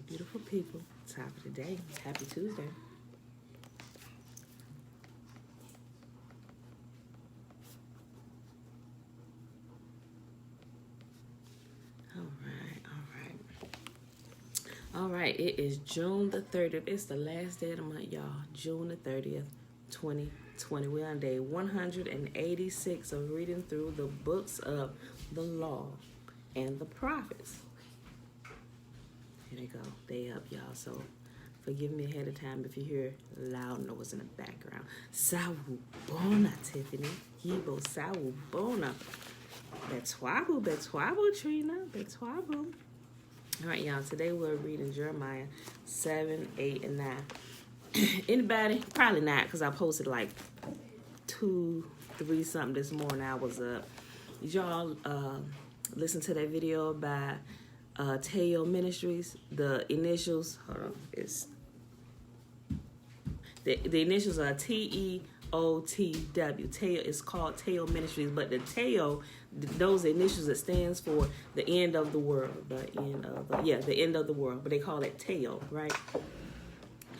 Beautiful people, top of the day. Happy Tuesday. All right, all right. All right, it is June the 30th. It's the last day of the month, y'all. June the 30th, 2020. We're on day 186 of reading through the books of the law and the prophets. Here they go. They up, y'all. So forgive me ahead of time if you hear loud noise in the background. Sawubona, Tiffany. Yibo sawubona. Betwabu, Trina. Betwabu. All right, y'all. Today we're reading Jeremiah 7, 8, and 9. Anybody? Probably not, because I posted like 2, 3 something this morning. I was up. Did y'all listen to that video by Teo Ministries? The initials, hold on, it's the initials are TEOTW. Teo is called Teo Ministries, but the Teo, those initials, it stands for the end of the world. The end of the world. But they call it Teo, right?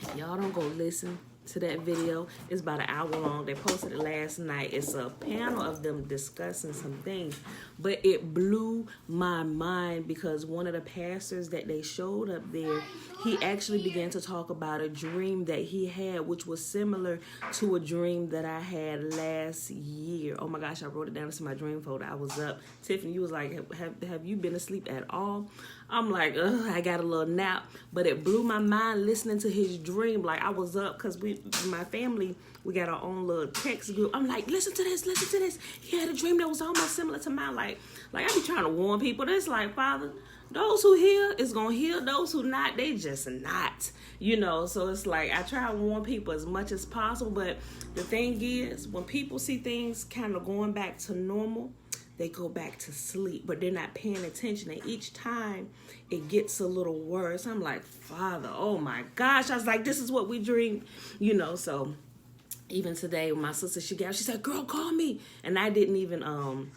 If y'all don't go listen to that video, it's about an hour long. They posted it last night. It's a panel of them discussing some things, but it blew my mind because one of the pastors that they showed up there, he actually began to talk about a dream that he had, which was similar to a dream that I had last year. Oh my gosh, I wrote it down into my dream folder. I was up. Tiffany, you was like, have you been asleep at all? I'm like, I got a little nap, but it blew my mind listening to his dream. Like, I was up because my family, we got our own little text group. I'm like, listen to this. He had a dream that was almost similar to mine. Like I be trying to warn people. It's like, Father, those who hear is going to hear. Those who not, they just not, So it's like, I try to warn people as much as possible. But the thing is, when people see things kind of going back to normal, they go back to sleep, but they're not paying attention. And each time it gets a little worse. I'm like, Father, oh my gosh. I was like, this is what we dream, So even today, when my sister, she said, girl, call me. And I didn't even,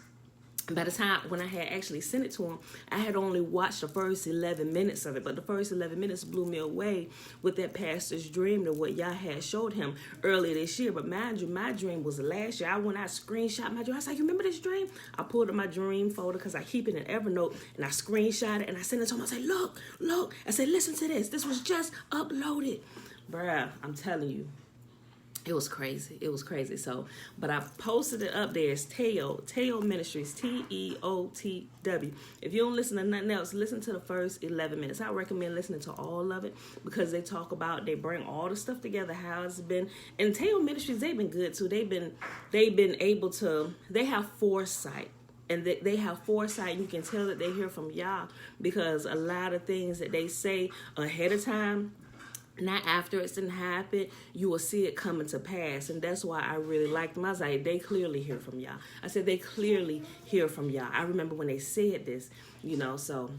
by the time when I had actually sent it to him, I had only watched the first 11 minutes of it. But the first 11 minutes blew me away with that pastor's dream to what y'all had showed him earlier this year. But mind you, my dream was last year. I screenshot my dream. I was like, you remember this dream? I pulled up my dream folder because I keep it in Evernote, and I screenshot it and I sent it to him. I said, look. I said, listen to this. This was just uploaded. Bruh, I'm telling you. It was crazy. So, but I posted it up there. It's Teo Ministries, TEOTW. If you don't listen to nothing else, listen to the first 11 minutes. I recommend listening to all of it because they bring all the stuff together, how it's been. And Teo Ministries, they've been good too. They've been able to, they have foresight. And they have foresight. You can tell that they hear from Yah because a lot of things that they say ahead of time, not after it's didn't happen, you will see it coming to pass. And that's why I really liked them. I was like, they clearly hear from y'all. I said, they clearly hear from y'all. I remember when they said this,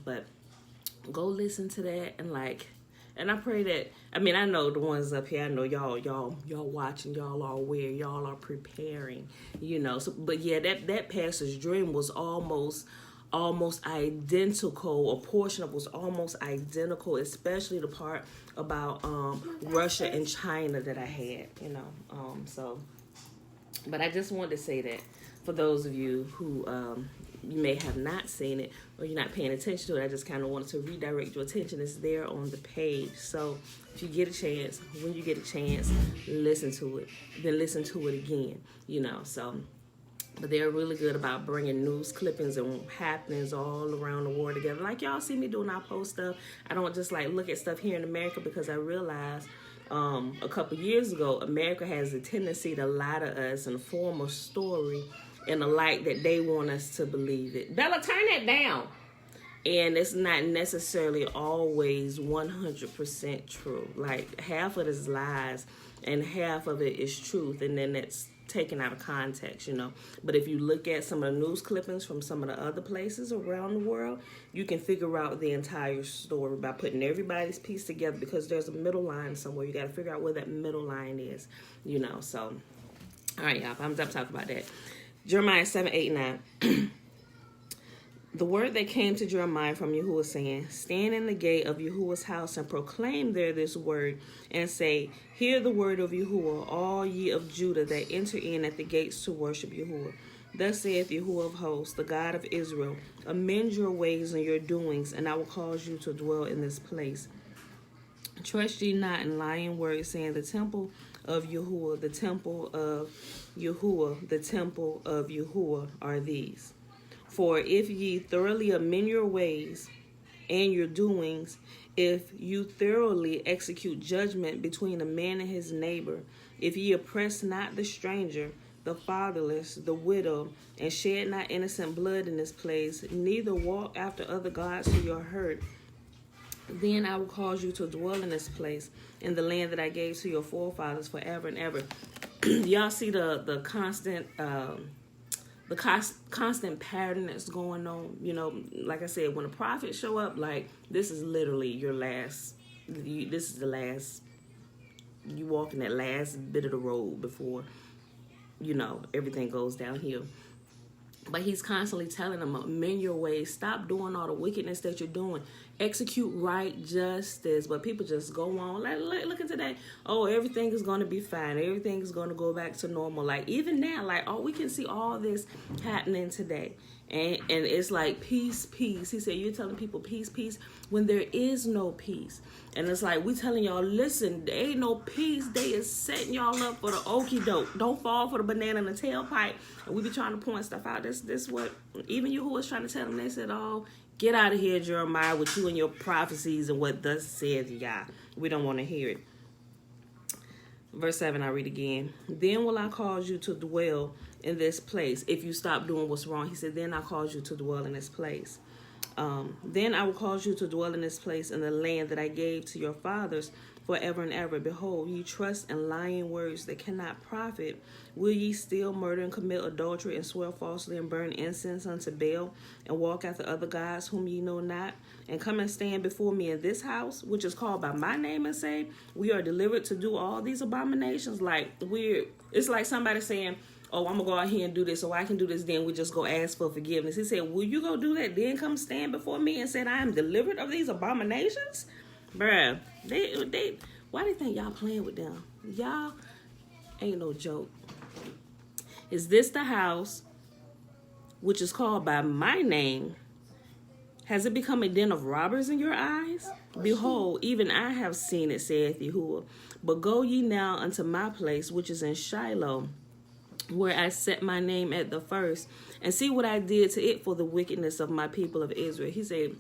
but go listen to that and I pray that, I know the ones up here, I know y'all watching, y'all are aware, y'all are preparing, So, but yeah, that pastor's dream was almost identical. A portion of it was almost identical, especially the part about Russia and China that I had, but I just wanted to say that for those of you who you may have not seen it or you're not paying attention to it, I just kind of wanted to redirect your attention. It's there on the page. So if you get a chance, when you get a chance, listen to it, then listen to it again, But they're really good about bringing news clippings and happenings all around the world together. Like y'all see me doing, I post stuff. I don't just look at stuff here in America because I realized a couple years ago, America has a tendency to lie to us and form a story in the light that they want us to believe it. Bella, turn that down. And it's not necessarily always 100% true. Like half of it is lies and half of it is truth. And then it's taken out of context, But if you look at some of the news clippings from some of the other places around the world, you can figure out the entire story by putting everybody's piece together because there's a middle line somewhere. You got to figure out where that middle line is, So, all right, y'all, I'm done talking about that. Jeremiah 7, 8, 9. The word that came to Jeremiah from Yahuwah, saying, stand in the gate of Yahuwah's house and proclaim there this word, and say, hear the word of Yahuwah, all ye of Judah that enter in at the gates to worship Yahuwah. Thus saith Yahuwah of hosts, the God of Israel, amend your ways and your doings, and I will cause you to dwell in this place. Trust ye not in lying words, saying, the temple of Yahuwah, the temple of Yahuwah, the temple of Yahuwah are these. For if ye thoroughly amend your ways and your doings, if you thoroughly execute judgment between a man and his neighbor, if ye oppress not the stranger, the fatherless, the widow, and shed not innocent blood in this place, neither walk after other gods to your hurt, then I will cause you to dwell in this place, in the land that I gave to your forefathers forever and ever. Y'all see the constant constant pattern that's going on. You know, like I said, when the prophets show up, like, this is literally your last, this is the last, you walk in that last bit of the road before, you know, everything goes downhill. But he's constantly telling them, amend your ways, stop doing all the wickedness that you're doing, execute right justice. But people just go on, like, look at today, oh, everything is going to be fine, everything is going to go back to normal. Like, even now, like, oh, we can see all this happening today, and it's like peace, peace. He said, you're telling people peace, peace, when there is no peace. And it's like, we telling y'all, listen, there ain't no peace. They is setting y'all up for the okie doke. Don't fall for the banana in the tailpipe. And we be trying to point stuff out. This what even Yahuwah was trying to tell them. They said, oh, get out of here, Jeremiah, with you and your prophecies and what thus says Yah. We don't want to hear it. Verse 7, I read again. Then will I cause you to dwell in this place. If you stop doing what's wrong, he said, then I'll cause you to dwell in this place. Then I will cause you to dwell in this place in the land that I gave to your fathers forever and ever. Behold, ye trust in lying words that cannot profit. Will ye steal, murder, and commit adultery, and swear falsely, and burn incense unto Baal, and walk after other gods whom ye know not, and come and stand before me in this house, which is called by my name, and say, we are delivered to do all these abominations? Like, it's like somebody saying, oh, I'm going to go out here and do this, so I can do this, then we just go ask for forgiveness. He said, will you go do that, then come stand before me and say, I am delivered of these abominations? Bruh, why do you think y'all playing with them? Y'all ain't no joke. Is this the house which is called by my name? Has it become a den of robbers in your eyes? Behold, even I have seen it, saith Yahuwah. But go ye now unto my place, which is in Shiloh, where I set my name at the first, and see what I did to it for the wickedness of my people of Israel. He said,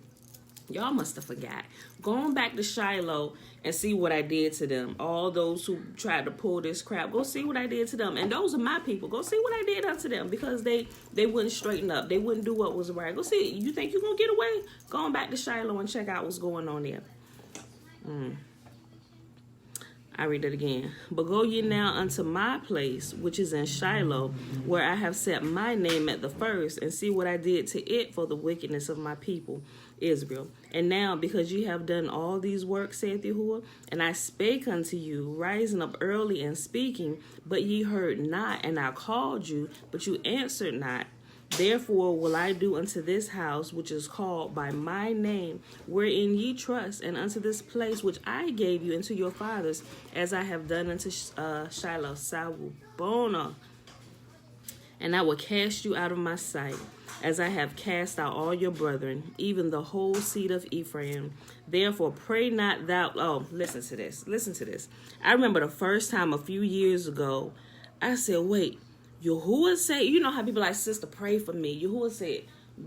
y'all must have forgot. Going back to Shiloh and see what I did to them. All those who tried to pull this crap, go see what I did to them. And those are my people. Go see what I did unto them, because they wouldn't straighten up. They wouldn't do what was right. Go see. You think you're going to get away? Going back to Shiloh and check out what's going on there. I read it again. But go ye now unto my place, which is in Shiloh, where I have set my name at the first, and see what I did to it for the wickedness of my people, Israel. And now, because ye have done all these works, saith Yahuwah, and I spake unto you, rising up early and speaking, but ye heard not, and I called you, but you answered not. Therefore will I do unto this house, which is called by my name, wherein ye trust, and unto this place which I gave you and to your fathers, as I have done unto Shiloh, Sawubona. And I will cast you out of my sight, as I have cast out all your brethren, even the whole seed of Ephraim. Therefore pray not thou. Oh, listen to this. Listen to this. I remember the first time a few years ago, I said, wait, Yahuwah said, you know how people like, sister, pray for me. Yahuwah said,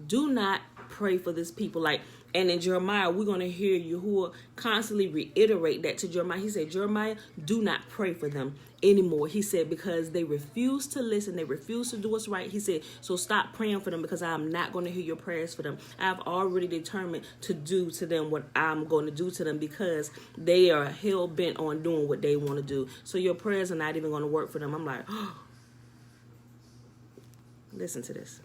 do not pray for this people. Like, and in Jeremiah, we're going to hear Yahuwah constantly reiterate that to Jeremiah. He said, Jeremiah, do not pray for them anymore. He said, because they refuse to listen. They refuse to do what's right. He said, so stop praying for them, because I'm not going to hear your prayers for them. I've already determined to do to them what I'm going to do to them, because they are hell bent on doing what they want to do. So your prayers are not even going to work for them. I'm like, oh. Listen to this.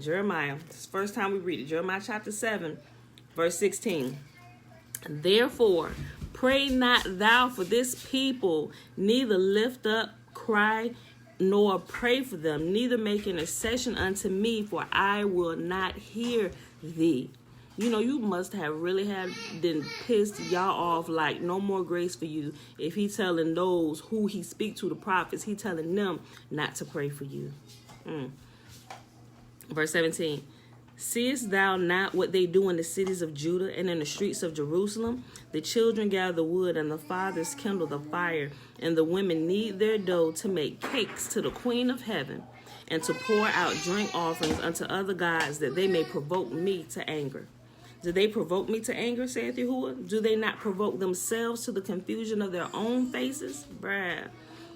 Jeremiah, this is the first time we read it. Jeremiah chapter 7, verse 16. Therefore, pray not thou for this people, neither lift up cry nor pray for them, neither make intercession unto me, for I will not hear thee. You know, you must have really had been pissed y'all off, like no more grace for you. If he telling those who he speak to, the prophets, he telling them not to pray for you. Verse 17. Seest thou not what they do in the cities of Judah and in the streets of Jerusalem? The children gather the wood, and the fathers kindle the fire, and the women knead their dough to make cakes to the queen of heaven, and to pour out drink offerings unto other gods, that they may provoke me to anger. Do they provoke me to anger, saith Yahuwah? Do they not provoke themselves to the confusion of their own faces? Bruh.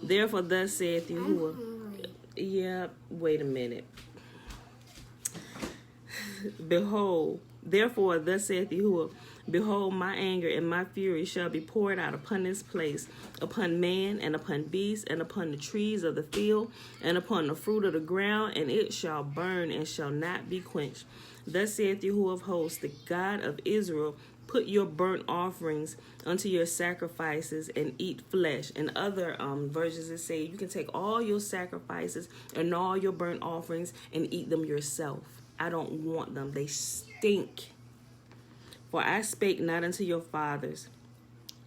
Therefore thus saith Yahuwah. Yeah, wait a minute. Behold, therefore thus saith Yahuwah, behold, my anger and my fury shall be poured out upon this place, upon man, and upon beast, and upon the trees of the field, and upon the fruit of the ground, and it shall burn and shall not be quenched. Thus saith Yahuwah of hosts, the God of Israel, put your burnt offerings unto your sacrifices, and eat flesh. In other versions it say you can take all your sacrifices and all your burnt offerings and eat them yourself. I don't want them. They stink. For I spake not unto your fathers,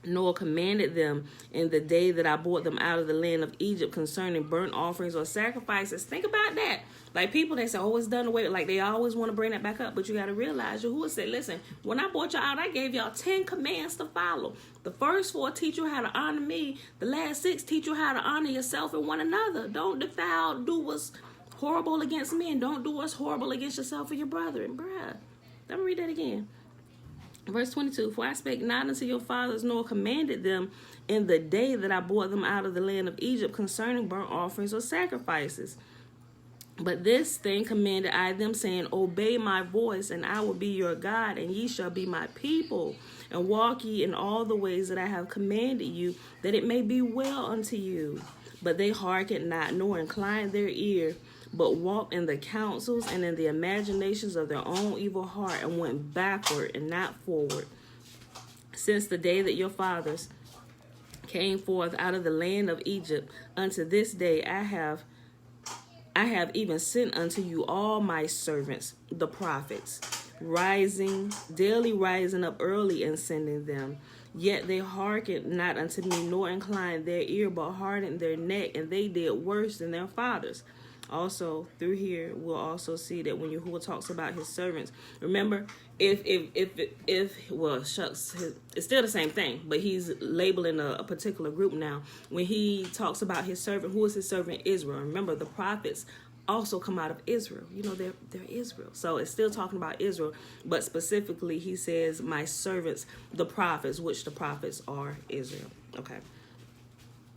nor commanded them in the day that I brought them out of the land of Egypt concerning burnt offerings or sacrifices. Think about that. Like people, they say, oh, it's done away. Like they always want to bring that back up. But you got to realize, Yahuwah said, listen, when I brought y'all out, I gave y'all 10 commands to follow. The first 4 teach you how to honor me. The last 6 teach you how to honor yourself and one another. Don't defile, do what's horrible against me, and don't do what's horrible against yourself or your brother. And bruh, let me read that again. Verse 22, for I spake not unto your fathers, nor commanded them in the day that I brought them out of the land of Egypt concerning burnt offerings or sacrifices. But this thing commanded I them, saying, obey my voice, and I will be your God, and ye shall be my people. And walk ye in all the ways that I have commanded you, that it may be well unto you. But they hearkened not, nor inclined their ear, but walked in the counsels and in the imaginations of their own evil heart, and went backward and not forward. Since the day that your fathers came forth out of the land of Egypt, unto this day I have even sent unto you all my servants, the prophets, daily rising up early and sending them. Yet they hearkened not unto me, nor inclined their ear, but hardened their neck, and they did worse than their fathers. Also, through here, we'll also see that when Yahuwah talks about his servants, remember, well, shucks, it's still the same thing, but he's labeling a particular group now. When he talks about his servant, who is his servant? Israel. Remember, the prophets also come out of Israel. You know, they're Israel. So it's still talking about Israel, but specifically he says, my servants, the prophets, which the prophets are Israel. Okay.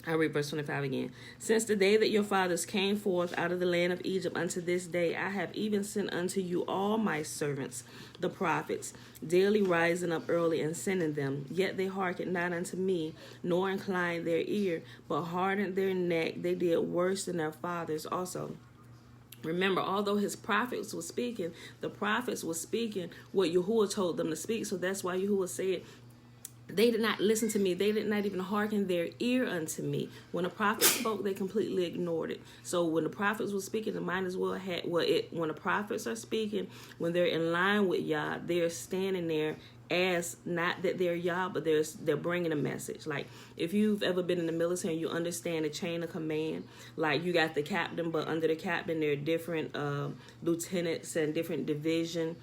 I read verse 25 again. Since the day that your fathers came forth out of the land of Egypt unto this day, I have even sent unto you all my servants, the prophets, daily rising up early and sending them. Yet they hearkened not unto me, nor inclined their ear, but hardened their neck. They did worse than their fathers also. Remember, although his prophets were speaking, the prophets were speaking what Yahuwah told them to speak. So that's why Yahuwah said, they did not listen to me. They did not even hearken their ear unto me. When a prophet spoke, they completely ignored it. So when the prophets were speaking, the might as well had when the prophets are speaking, when they're in line with Yah, they're standing there as not that they're Yah, but they're bringing a message. Like if you've ever been in the military and you understand the chain of command, like you got the captain, but under the captain there are different lieutenants and different division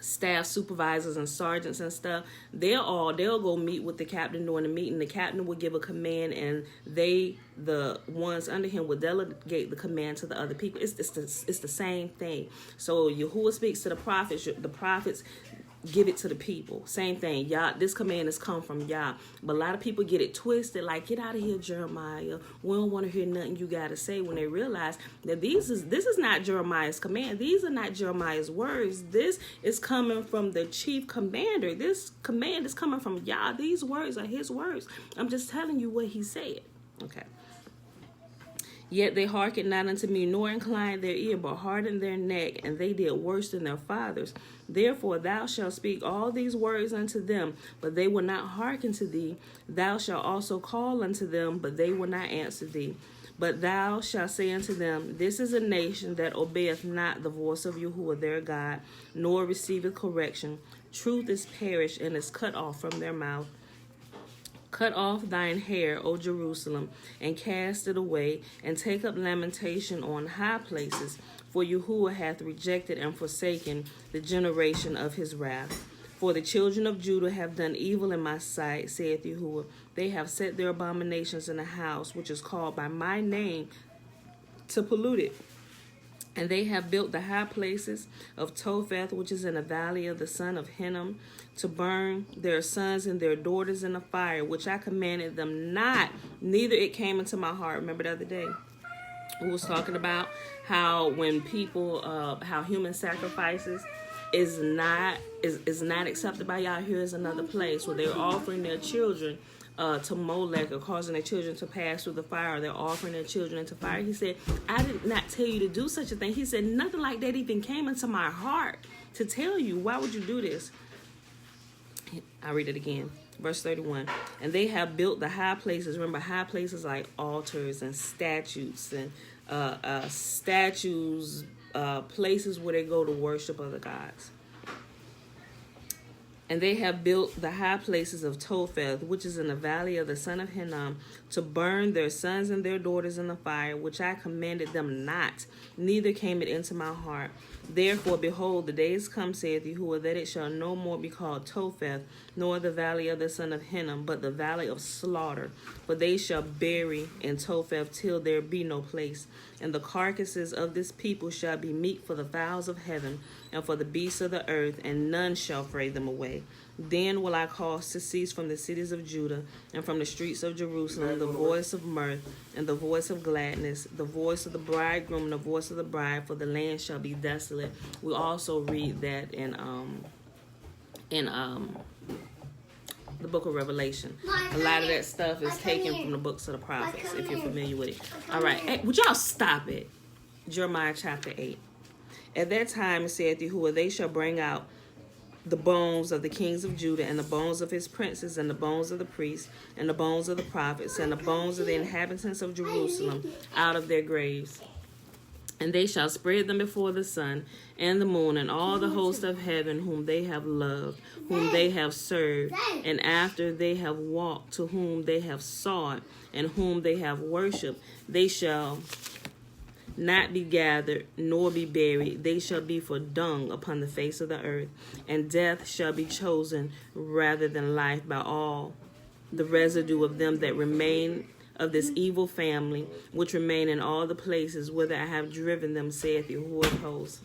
staff supervisors and sergeants and stuff. They'll go meet with the captain during the meeting. The captain will give a command, and the ones under him will delegate the command to the other people. It's the same thing. So Yahuwah speaks to the prophets give it to the people. Same thing. Yah, this command has come from Yah. But a lot of people get it twisted, like, get out of here, Jeremiah. We don't want to hear nothing you got to say, when they realize that this is not Jeremiah's command. These are not Jeremiah's words. This is coming from the chief commander. This command is coming from Yah. These words are his words. I'm just telling you what he said. Okay. Yet they hearkened not unto me, nor inclined their ear, but hardened their neck, and they did worse than their fathers. Therefore thou shalt speak all these words unto them, but they will not hearken to thee. Thou shalt also call unto them, but they will not answer thee. But thou shalt say unto them, This is a nation that obeyeth not the voice of Yahuwah their God, nor receiveth correction. Truth is perished and is cut off from their mouth. Cut off thine hair, O Jerusalem, and cast it away, and take up lamentation on high places, for Yahuwah hath rejected and forsaken the generation of his wrath. For the children of Judah have done evil in my sight, saith Yahuwah. They have set their abominations in a house which is called by my name to pollute it. And they have built the high places of Topheth, which is in the valley of the son of Hinnom, to burn their sons and their daughters in the fire, which I commanded them not, neither it came into my heart. Remember the other day, we was talking about how when people, how human sacrifices is not accepted by y'all. Here's another place where they're offering their children to Molech, or causing their children to pass through the fire. They're offering their children into fire. He said, I did not tell you to do such a thing. He said, nothing like that even came into my heart to tell you. Why would you do this? I'll read it again. Verse 31. And they have built the high places. Remember, high places like altars and statues and places where they go to worship other gods. And they have built the high places of Topheth, which is in the valley of the son of Hinnom, to burn their sons and their daughters in the fire, which I commanded them not, neither came it into my heart. Therefore, behold, the days come, saith Yahuwah, that it shall no more be called Topheth, nor the valley of the son of Hinnom, but the valley of slaughter. For they shall bury in Topheth till there be no place. And the carcasses of this people shall be meat for the fowls of heaven, and for the beasts of the earth, and none shall fray them away. Then will I cause to cease from the cities of Judah and from the streets of Jerusalem the voice of mirth and the voice of gladness, the voice of the bridegroom and the voice of the bride, for the land shall be desolate. We also read that in the book of Revelation. A lot of that stuff is taken from the books of the prophets, if you're familiar with it. All right, hey, would y'all stop it? Jeremiah chapter 8. At that time, saith Yahuwah, they shall bring out the bones of the kings of Judah, and the bones of his princes, and the bones of the priests, and the bones of the prophets, and the bones of the inhabitants of Jerusalem out of their graves. And they shall spread them before the sun and the moon and all the host of heaven, whom they have loved, whom they have served, and after they have walked, to whom they have sought, and whom they have worshipped. They shall not be gathered, nor be buried. They shall be for dung upon the face of the earth, and death shall be chosen rather than life by all the residue of them that remain of this evil family, which remain in all the places whither I have driven them, saith Yahuwah of hosts.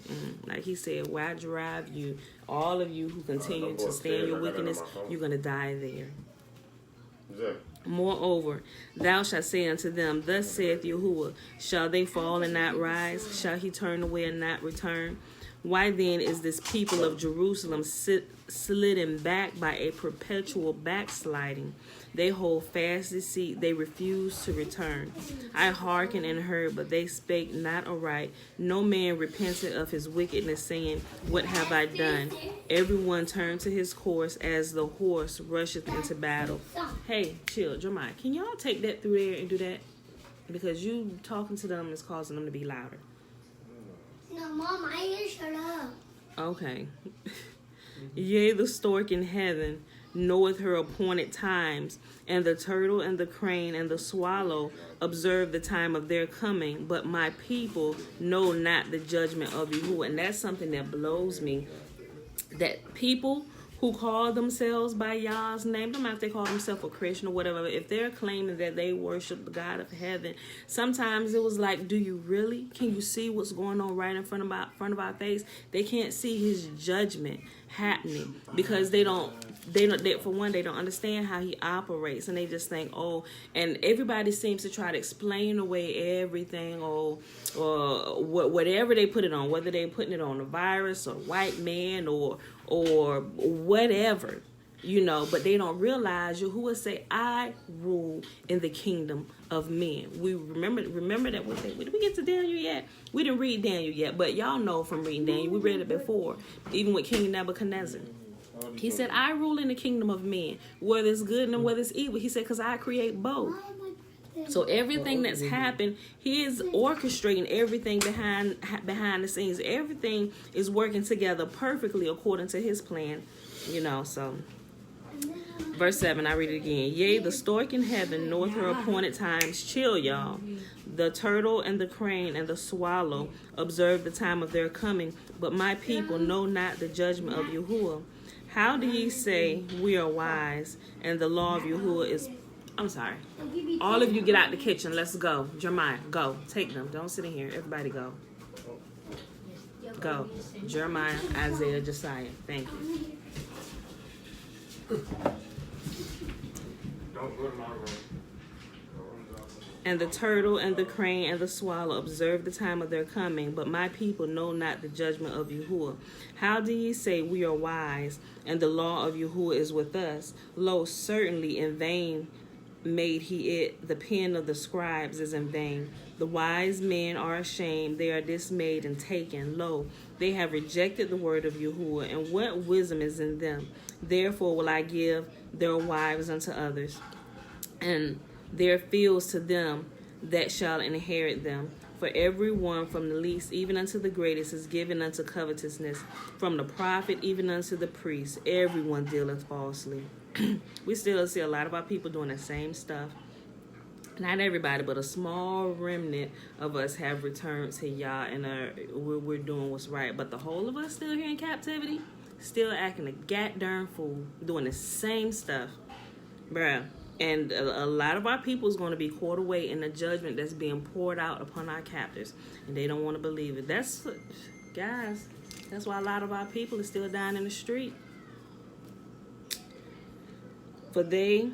Like he said, where I drive you, all of you who continue to stay in your wickedness, you're going to die there. Moreover, thou shalt say unto them, Thus saith Yahuwah, shall they fall and not rise? Shall he turn away and not return? Why then is this people of Jerusalem slidden back by a perpetual backsliding? They hold fast deceit, they refuse to return. I hearkened and heard, but they spake not aright. No man repented of his wickedness, saying, What have I done? Everyone turned to his course as the horse rusheth into battle. Hey, chill, Jeremiah, can y'all take that through there and do that? Because you talking to them is causing them to be louder. No, Mom, I need to shut up. Okay. Yea, the stork in heaven knoweth her appointed times, and the turtle and the crane and the swallow observe the time of their coming, but my people know not the judgment of Yahuwah. And that's something that blows me, that people who call themselves by Yah's name, no matter if they call themselves a Christian or whatever, if they're claiming that they worship the God of heaven, sometimes it was like, do you really? Can you see what's going on right in front of our face? They can't see his judgment happening because they don't understand how he operates, and they just think, and everybody seems to try to explain away everything, or whatever they put it on, whether they're putting it on a virus or white man or whatever, but they don't realize Yahuwah say, I rule in the kingdom of men. We remember that. Did we get to Daniel yet? We didn't read Daniel yet, but y'all know from reading Daniel, we read it before, even with King Nebuchadnezzar. He said, I rule in the kingdom of men, whether it's good and whether it's evil. He said, because I create both. So everything that's happened, he is orchestrating everything behind the scenes. Everything is working together perfectly according to his plan, so. Verse 7, I read it again. Yea, the stork in heaven knoweth her appointed times. Chill, y'all. The turtle and the crane and the swallow observe the time of their coming, but my people know not the judgment of Yahuwah. How do ye say we are wise, and the law of Yahuwah is... I'm sorry. All of you get out the kitchen. Let's go. Jeremiah, go. Take them. Don't sit in here. Everybody go. Go. Jeremiah, Isaiah, Josiah. Thank you. Don't go to my room. And the turtle and the crane and the swallow observe the time of their coming, but my people know not the judgment of Yahuwah. How do ye say we are wise, and the law of Yahuwah is with us? Lo, certainly in vain made he it. The pen of the scribes is in vain. The wise men are ashamed. They are dismayed and taken. Lo, they have rejected the word of Yahuwah, and what wisdom is in them? Therefore will I give their wives unto others, and their fields to them that shall inherit them. For every one from the least even unto the greatest is given unto covetousness. From the prophet even unto the priest, everyone dealeth falsely. We still see a lot of our people doing the same stuff. Not everybody, but a small remnant of us have returned to Yah, and we're doing what's right. But the whole of us still here in captivity, still acting a goddamn fool, doing the same stuff. Bruh. And a lot of our people is going to be caught away in the judgment that's being poured out upon our captors. And they don't want to believe it. Guys, that's why a lot of our people are still dying in the street. For they...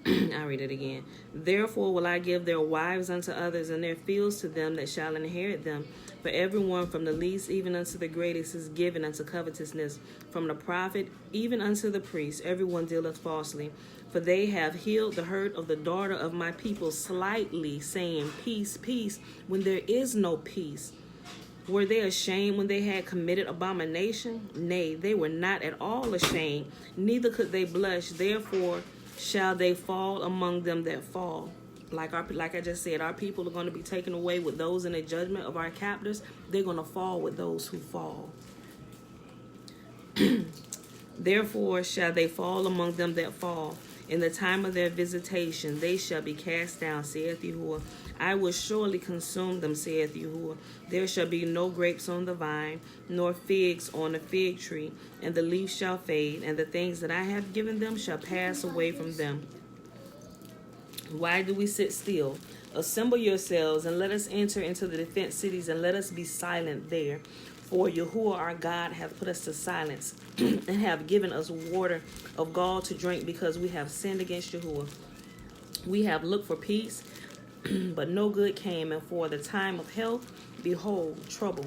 I'll read it again. Therefore will I give their wives unto others, and their fields to them that shall inherit them. For everyone from the least even unto the greatest is given unto covetousness. From the prophet even unto the priest, everyone dealeth falsely. For they have healed the hurt of the daughter of my people slightly, saying, Peace, peace, when there is no peace. Were they ashamed when they had committed abomination? Nay, they were not at all ashamed, neither could they blush. Therefore shall they fall among them that fall. Like I just said, our people are going to be taken away with those in the judgment of our captors. They're going to fall with those who fall. Therefore shall they fall among them that fall. In the time of their visitation they shall be cast down, saith Yahuwah. I will surely consume them, saith Yahuwah. There shall be no grapes on the vine, nor figs on the fig tree, and the leaf shall fade, and the things that I have given them shall pass away from them. Why do we sit still? Assemble yourselves, and let us enter into the defense cities, and let us be silent there. For Yahuwah our God hath put us to silence, and have given us water of gall to drink, because we have sinned against Yahuwah. We have looked for peace, but no good came, and for the time of health, behold, trouble.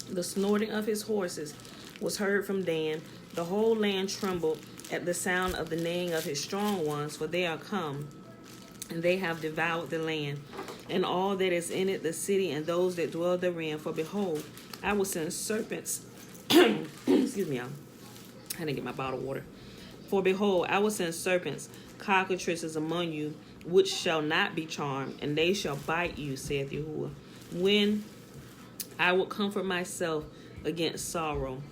The snorting of his horses was heard from Dan. The whole land trembled at the sound of the neighing of his strong ones, for they are come, and they have devoured the land, and all that is in it, the city, and those that dwell therein. For behold, I will send serpents. Excuse me, y'all. I didn't get my bottle of water. For behold, I will send serpents, cockatrices among you, which shall not be charmed, and they shall bite you, saith Yahuwah. When I will comfort myself against sorrow,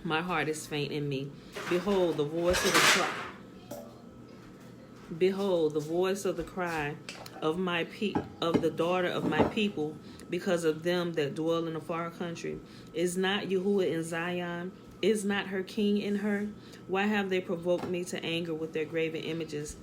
my heart is faint in me. Behold, the voice of the cry. Behold, the voice of the cry of of the daughter of my people, because of them that dwell in a far country. Is not Yahuwah in Zion? Is not her king in her? Why have they provoked me to anger with their graven images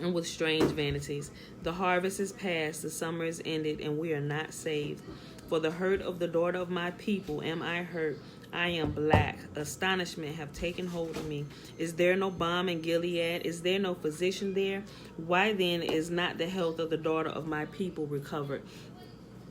and with strange vanities? The harvest is past, the summer is ended, and we are not saved. For the hurt of the daughter of my people am I hurt. I am black. Astonishment have taken hold of me. Is there no balm in Gilead? Is there no physician there? Why then is not the health of the daughter of my people recovered?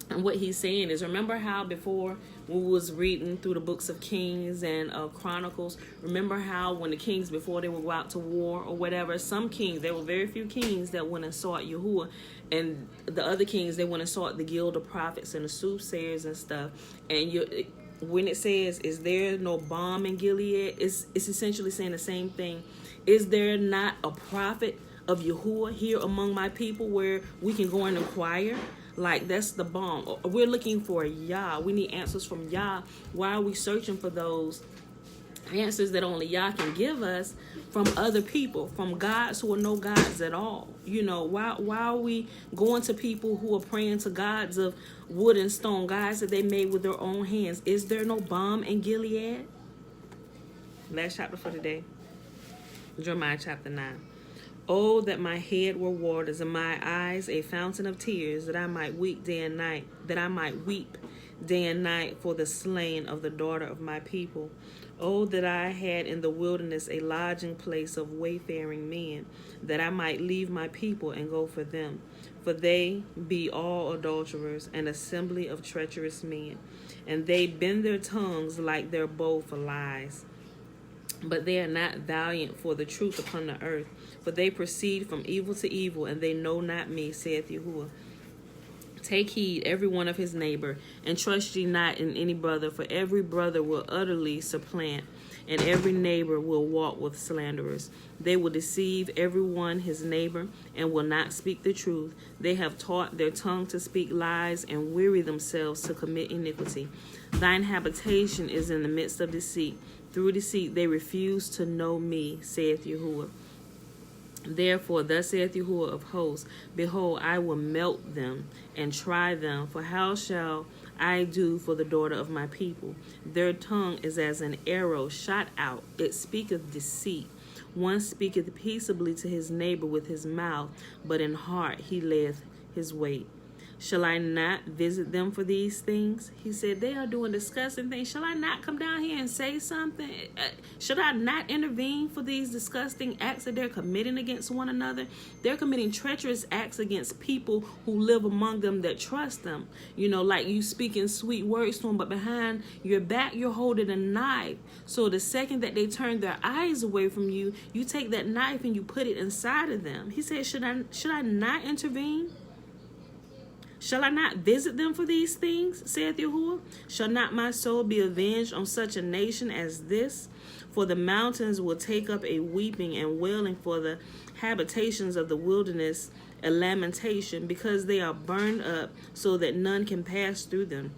And what he's saying is, remember how before we was reading through the books of Kings and Chronicles, remember how when the kings, before they would go out to war or whatever, some kings, there were very few kings that went and sought Yahuwah, and the other kings, they went and sought the guild of prophets and the soothsayers and stuff. And when it says, is there no balm in Gilead, it's essentially saying the same thing. Is there not a prophet of Yahuwah here among my people where we can go and inquire? Like, that's the bomb. We're looking for Yah. We need answers from Yah. Why are we searching for those answers that only Yah can give us from other people, from gods who are no gods at all? You know, why are we going to people who are praying to gods of wood and stone, gods that they made with their own hands? Is there no balm in Gilead? Last chapter for today, Jeremiah chapter 9. Oh, that my head were waters and my eyes a fountain of tears, that I might weep day and night, for the slain of the daughter of my people. Oh, that I had in the wilderness a lodging place of wayfaring men, that I might leave my people and go for them. For they be all adulterers, an assembly of treacherous men, and they bend their tongues like their bow for lies. But they are not valiant for the truth upon the earth, for they proceed from evil to evil, and they know not me, saith Yahuwah. Take heed every one of his neighbor, and trust ye not in any brother, for every brother will utterly supplant, and every neighbor will walk with slanderers. They will deceive every one his neighbor, and will not speak the truth. They have taught their tongue to speak lies, and weary themselves to commit iniquity. Thine habitation is in the midst of deceit. Through deceit they refuse to know me, saith Yahuwah. Therefore, thus saith Yahuwah of hosts, behold, I will melt them and try them, for how shall I do for the daughter of my people? Their tongue is as an arrow shot out, it speaketh deceit. One speaketh peaceably to his neighbor with his mouth, but in heart he layeth his weight. Shall I not visit them for these things? He said, they are doing disgusting things. Shall I not come down here and say something? Should I not intervene for these disgusting acts that they're committing against one another? They're committing treacherous acts against people who live among them that trust them. You know, like you speaking sweet words to them, but behind your back, you're holding a knife. So the second that they turn their eyes away from you, you take that knife and you put it inside of them. He said, should I not intervene? Shall I not visit them for these things, saith Yahuwah? Shall not my soul be avenged on such a nation as this? For the mountains will take up a weeping and wailing, for the habitations of the wilderness a lamentation, because they are burned up so that none can pass through them.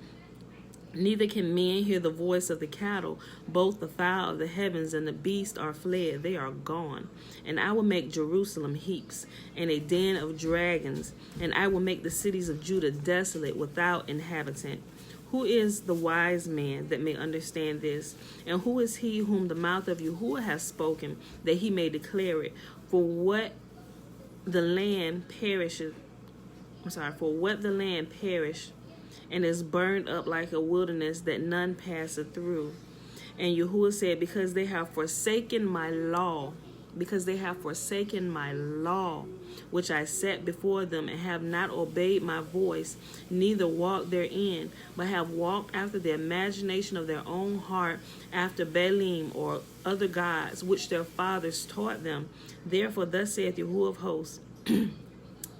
Neither can men hear the voice of the cattle. Both the fowl of the heavens and the beast are fled. They are gone. And I will make Jerusalem heaps and a den of dragons. And I will make the cities of Judah desolate without inhabitant. Who is the wise man that may understand this? And who is he whom the mouth of Yahuwah has spoken, that he may declare it? For what the land perished, and is burned up like a wilderness that none passeth through. And Yahuwah said, because they have forsaken my law, which I set before them, and have not obeyed my voice, neither walked therein, but have walked after the imagination of their own heart, after Baalim or other gods, which their fathers taught them. Therefore thus saith Yahuwah of hosts,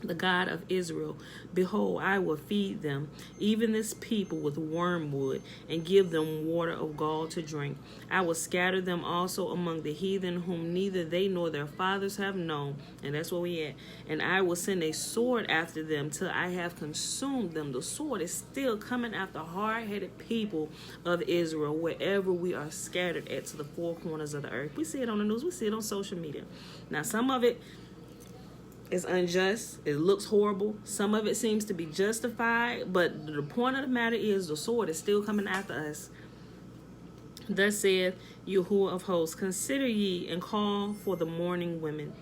the God of Israel, behold, I will feed them, even this people, with wormwood, and give them water of gall to drink. I will scatter them also among the heathen, whom neither they nor their fathers have known. And that's where we at. And I will send a sword after them till I have consumed them. The sword is still coming after hard-headed people of Israel, wherever we are scattered at, to the four corners of the earth. We see it on the news. We see it on social media. Now, some of it is unjust. It looks horrible. Some of it seems to be justified, but the point of the matter is the sword is still coming after us. Thus saith Yahuwah of hosts, consider ye and call for the mourning women,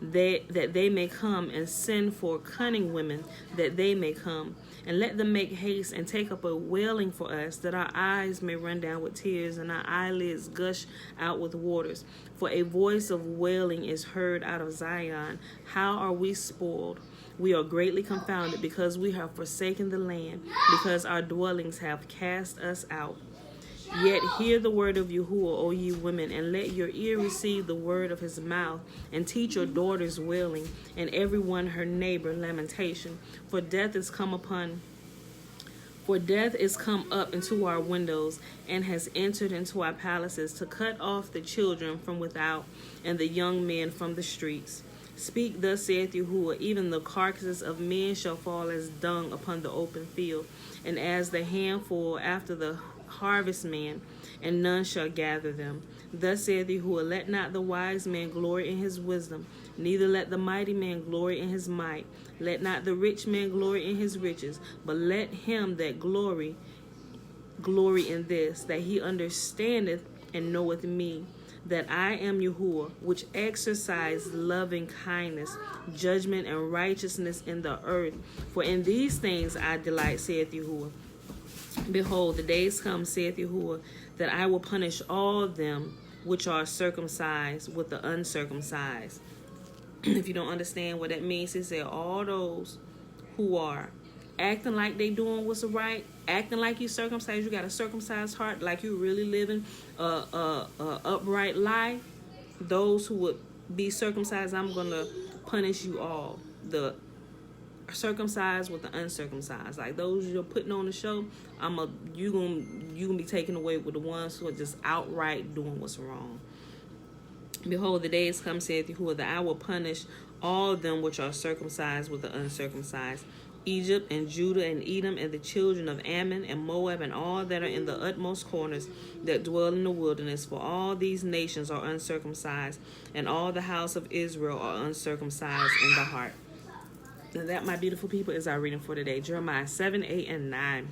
that they may come, and send for cunning women, that they may come, and let them make haste and take up a wailing for us, that our eyes may run down with tears, and our eyelids gush out with waters. For a voice of wailing is heard out of Zion. How are we spoiled? We are greatly confounded, because we have forsaken the land, because our dwellings have cast us out. Yet hear the word of Yahuwah, O ye women, and let your ear receive the word of his mouth, and teach your daughters wailing, and every one her neighbor lamentation. For death is come up into our windows, and has entered into our palaces, to cut off the children from without, and the young men from the streets. Speak thus saith Yahuwah, even the carcasses of men shall fall as dung upon the open field, and as the handful after the harvestman, and none shall gather them. Thus saith Yahuwah, let not the wise man glory in his wisdom, neither let the mighty man glory in his might. Let not the rich man glory in his riches, but let him that glory in this, that he understandeth and knoweth me, that I am Yahuwah, which exercise loving kindness, judgment, and righteousness in the earth. For in these things I delight, saith Yahuwah. Behold, the days come, saith Yahuwah, that I will punish all them which are circumcised with the uncircumcised. If you don't understand what that means, he said all those who are acting like they doing what's right, acting like you circumcised, you got a circumcised heart, like you really living a upright life. Those who would be circumcised, I'm gonna punish you all. The circumcised with the uncircumcised, like those you're putting on the show, you gonna be taken away with the ones who are just outright doing what's wrong. Behold, the days come, saith Yahuwah, that I will punish all them which are circumcised with the uncircumcised. Egypt and Judah and Edom and the children of Ammon and Moab and all that are in the utmost corners that dwell in the wilderness. For all these nations are uncircumcised, and all the house of Israel are uncircumcised in the heart. And that, my beautiful people, is our reading for today. Jeremiah 7, 8, and 9.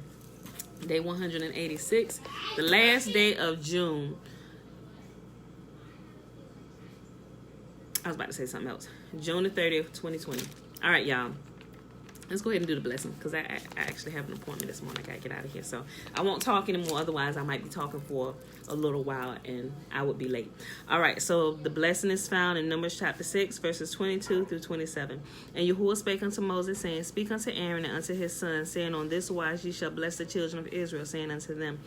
Day 186, the last day of June. I was about to say something else. June the 30th, 2020. All right, y'all. Let's go ahead and do the blessing, because I actually have an appointment this morning. I got to get out of here. So I won't talk anymore. Otherwise, I might be talking for a little while, and I would be late. All right, so the blessing is found in Numbers chapter 6, verses 22 through 27. And Yahuwah spake unto Moses, saying, Speak unto Aaron and unto his sons, saying, On this wise ye shall bless the children of Israel, saying unto them,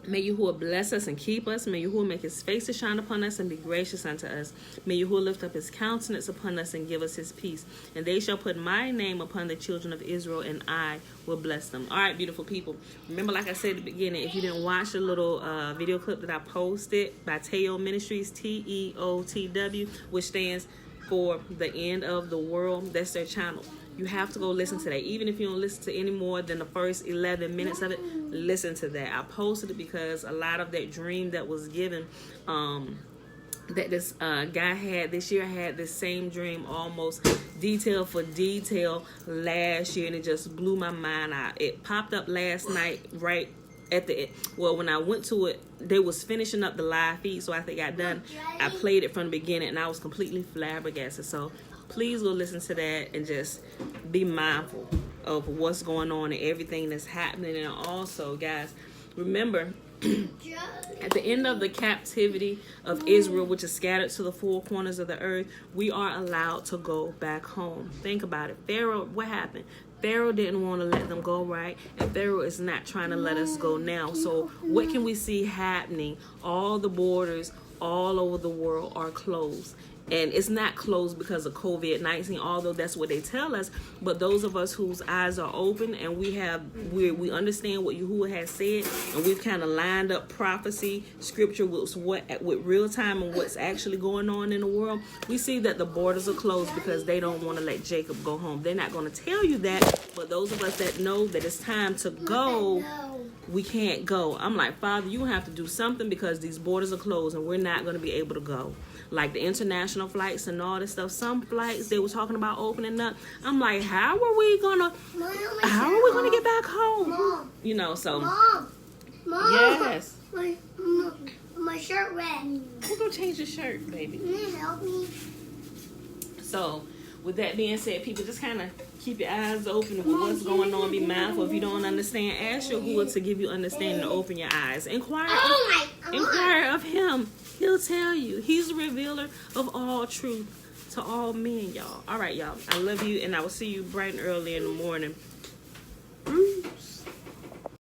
May Yahuwah bless us and keep us. May Yahuwah make his face to shine upon us and be gracious unto us. May Yahuwah lift up his countenance upon us and give us his peace. And they shall put my name upon the children of Israel, and I will bless them. All right, beautiful people. Remember, like I said at the beginning, if you didn't watch the little video clip that I posted by Teo Ministries, TEOTW, which stands for the end of the world, that's their channel. You have to go listen to that. Even if you don't listen to any more than the first 11 minutes of it, listen to that. I posted it because a lot of that dream that was given, that this guy had this year, had this same dream almost detail for detail last year, and it just blew my mind out. It popped up last night right at the, well, when I went to it, they was finishing up the live feed, so after it got done, I played it from the beginning, and I was completely flabbergasted. So please go listen to that and just be mindful of what's going on and everything that's happening. And also, guys, remember, at the end of the captivity of Israel, which is scattered to the four corners of the earth, we are allowed to go back home. Think about it. Pharaoh, what happened? Pharaoh didn't want to let them go, right? And Pharaoh is not trying to let us go now. So what can we see happening? All the borders all over the world are closed. And it's not closed because of COVID-19, although that's what they tell us. But those of us whose eyes are open and we understand what Yahuwah has said, and we've kind of lined up prophecy, scripture with real time and what's actually going on in the world, we see that the borders are closed because they don't want to let Jacob go home. They're not going to tell you that, but those of us that know that it's time to go, we can't go. I'm like, Father, you have to do something because these borders are closed and we're not going to be able to go. Like the international flights and all this stuff. Some flights they were talking about opening up. I'm like, how are we gonna get back home? Mom. You know, so Mom. Yes. My shirt wet. We're gonna change the shirt, baby. Can you help me? So with that being said, people, just kind of keep your eyes open with what's going on. Be mindful. If you don't understand, ask Yahuwah to give you understanding, to open your eyes. Inquire of him. He'll tell you. He's the revealer of all truth to all men, y'all. All right, y'all. I love you, and I will see you bright and early in the morning